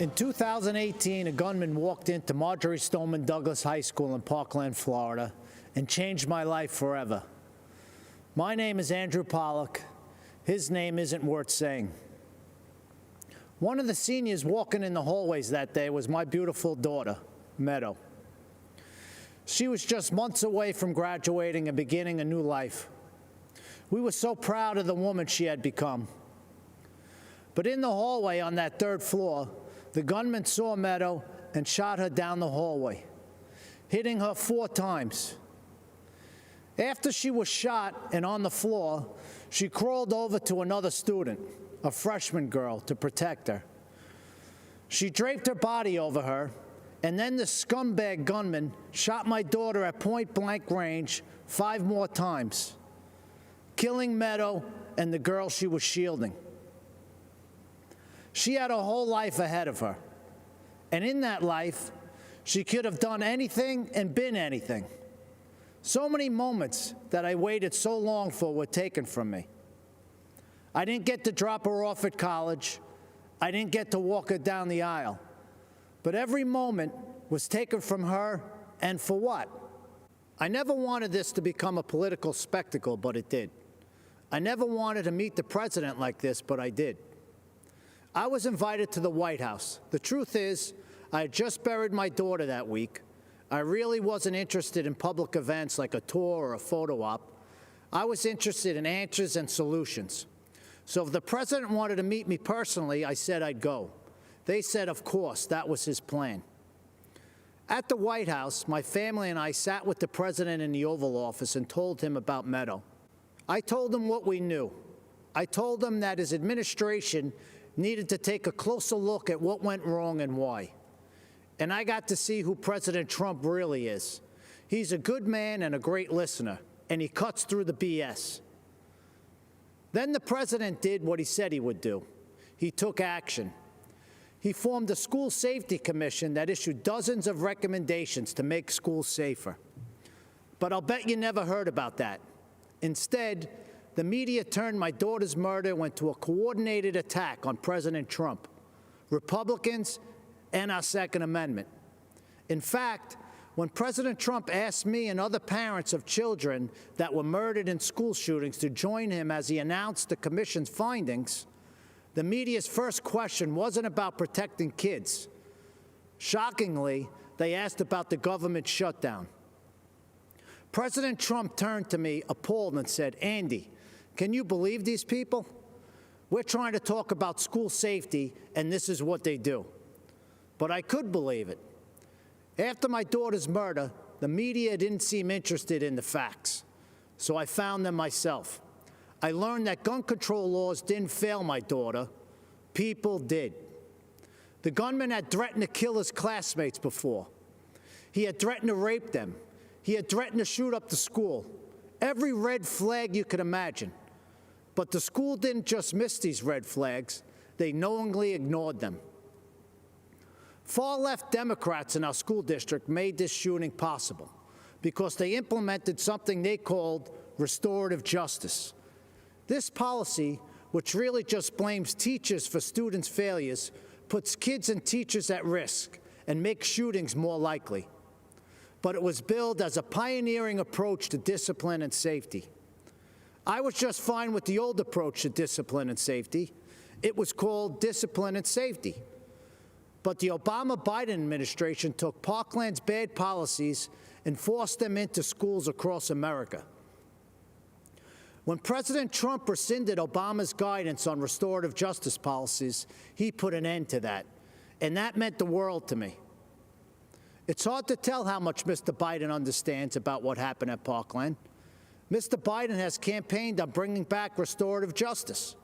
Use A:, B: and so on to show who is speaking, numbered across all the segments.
A: In 2018, a gunman walked into Marjorie Stoneman Douglas High School in Parkland, Florida, and changed my life forever. My name is Meadow Pollack. His name isn't worth saying. One of the seniors walking in the hallways that day was my beautiful daughter, Meadow. She was just months away from graduating and beginning a new life. We were so proud of the woman she had become. But in the hallway on that third floor, the gunman saw Meadow and shot her down the hallway, hitting her 4 times. After she was shot and on the floor, she crawled over to another student, a freshman girl, to protect her. She draped her body over her, and then the scumbag gunman shot my daughter at point-blank range 5 more times, killing Meadow and the girl she was shielding. She had a whole life ahead of her, and in that life, she could have done anything and been anything. So many moments that I waited so long for were taken from me. I didn't get to drop her off at college. I didn't get to walk her down the aisle. But every moment was taken from her, and for what? I never wanted this to become a political spectacle, but it did. I never wanted to meet the president like this, but I did. I was invited to the White House. The truth is, I had just buried my daughter that week. I really wasn't interested in public events like a tour or a photo op. I was interested in answers and solutions. So if the president wanted to meet me personally, I said I'd go. They said, of course, that was his plan. At the White House, my family and I sat with the president in the Oval Office and told him about Meadow. I told him what we knew. I told him that his administration needed to take a closer look at what went wrong and why. And I got to see who President Trump really is. He's a good man and a great listener, and he cuts through the BS. Then the president did what he said he would do. He took action. He formed a school safety commission that issued dozens of recommendations to make schools safer. But I'll bet you never heard about that. Instead, the media turned my daughter's murder into a coordinated attack on President Trump, Republicans, and our Second Amendment. In fact, when President Trump asked me and other parents of children that were murdered in school shootings to join him as he announced the commission's findings, the media's first question wasn't about protecting kids. Shockingly, they asked about the government shutdown. President Trump turned to me appalled and said, "Andy, can you believe these people? We're trying to talk about school safety, and this is what they do." But I could believe it. After my daughter's murder, the media didn't seem interested in the facts, so I found them myself. I learned that gun control laws didn't fail my daughter. People did. The gunman had threatened to kill his classmates before. He had threatened to rape them. He had threatened to shoot up the school. Every red flag you could imagine. But the school didn't just miss these red flags. They knowingly ignored them. Far-left Democrats in our school district made this shooting possible because they implemented something they called restorative justice. This policy, which really just blames teachers for students' failures, puts kids and teachers at risk and makes shootings more likely. But it was billed as a pioneering approach to discipline and safety. I was just fine with the old approach to discipline and safety. It was called discipline and safety. But the Obama-Biden administration took Parkland's bad policies and forced them into schools across America. When President Trump rescinded Obama's guidance on restorative justice policies, he put an end to that, and that meant the world to me. It's hard to tell how much Mr. Biden understands about what happened at Parkland. Mr. Biden has campaigned on bringing back restorative justice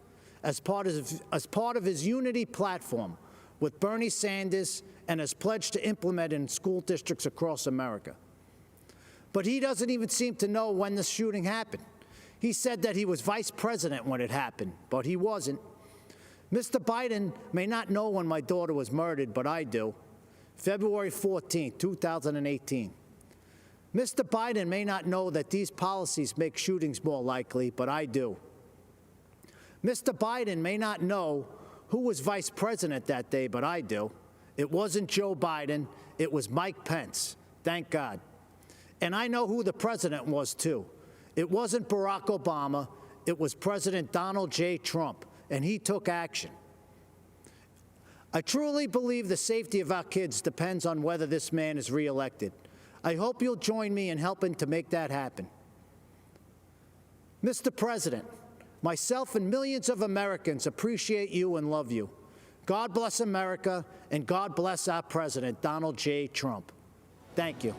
A: as part of his unity platform with Bernie Sanders and has pledged to implement it in school districts across America. But he doesn't even seem to know when the shooting happened. He said that he was vice president when it happened, but he wasn't. Mr. Biden may not know when my daughter was murdered, but I do. February 14, 2018. Mr. Biden may not know that these policies make shootings more likely, but I do. Mr. Biden may not know who was vice president that day, but I do. It wasn't Joe Biden. It was Mike Pence. Thank God. And I know who the president was, too. It wasn't Barack Obama. It was President Donald J. Trump, and he took action. I truly believe the safety of our kids depends on whether this man is reelected. I hope you'll join me in helping to make that happen. Mr. President, myself and millions of Americans appreciate you and love you. God bless America, and God bless our President, Donald J. Trump. Thank you.